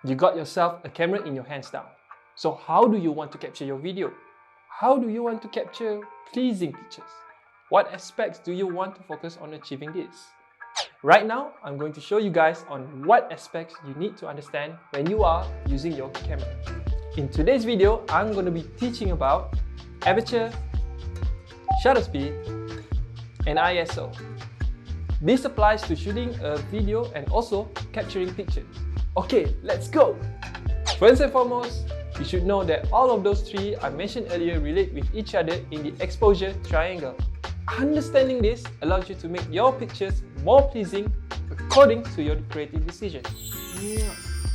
You got yourself a camera in your hands now. So how do you want to capture your video? How do you want to capture pleasing pictures? What aspects do you want to focus on achieving this? Right now, I'm going to show you guys on what aspects you need to understand when you are using your camera. In today's video, I'm going to be teaching about aperture, shutter speed, and ISO. This applies to shooting a video and also capturing pictures. Okay, let's go! First and foremost, you should know that all of those three I mentioned earlier relate with each other in the exposure triangle. Understanding this allows you to make your pictures more pleasing according to your creative decision.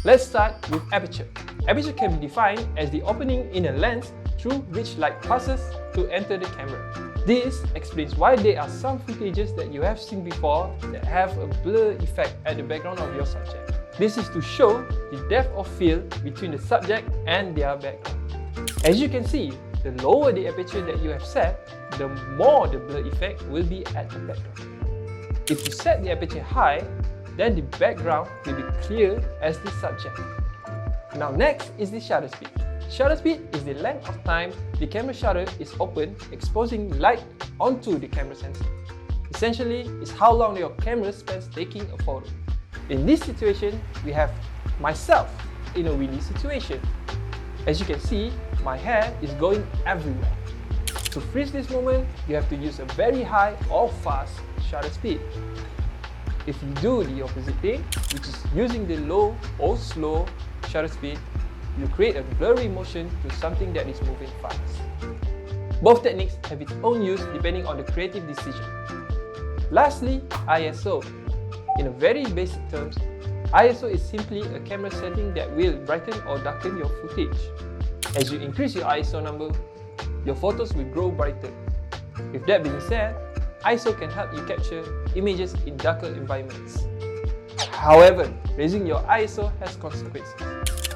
Let's start with aperture. Aperture can be defined as the opening in a lens through which light passes to enter the camera. This explains why there are some footages that you have seen before that have a blur effect at the background of your subject. This is to show the depth of field between the subject and their background. As you can see, the lower the aperture that you have set, the more the blur effect will be at the background. If you set the aperture high, then the background will be clear as the subject. Now next is the shutter speed. Shutter speed is the length of time the camera shutter is open, exposing light onto the camera sensor. Essentially, it's how long your camera spends taking a photo. In this situation, we have myself in a windy situation. As you can see, my hair is going everywhere. To freeze this moment, you have to use a very high or fast shutter speed. If you do the opposite thing, which is using the low or slow shutter speed, you create a blurry motion to something that is moving fast. Both techniques have its own use depending on the creative decision. Lastly, ISO. In a very basic terms, ISO is simply a camera setting that will brighten or darken your footage. As you increase your ISO number, your photos will grow brighter. With that being said, ISO can help you capture images in darker environments. However, raising your ISO has consequences.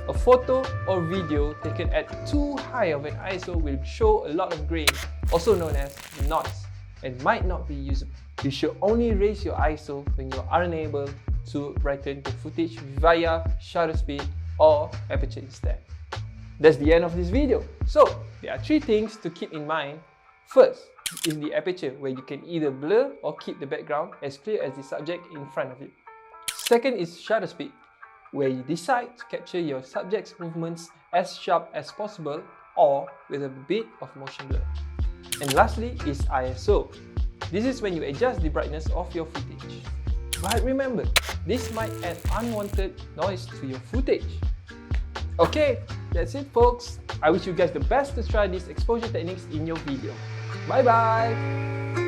A photo or video taken at too high of an ISO will show a lot of grain, also known as noise, and might not be usable. You should only raise your ISO when you are unable to brighten the footage via shutter speed or aperture instead. That's the end of this video. So, there are three things to keep in mind. First is the aperture, where you can either blur or keep the background as clear as the subject in front of you. Second is shutter speed, where you decide to capture your subject's movements as sharp as possible or with a bit of motion blur. And lastly is ISO. This is when you adjust the brightness of your footage. But remember, this might add unwanted noise to your footage. Okay, that's it folks. I wish you guys the best to try these exposure techniques in your video. Bye bye!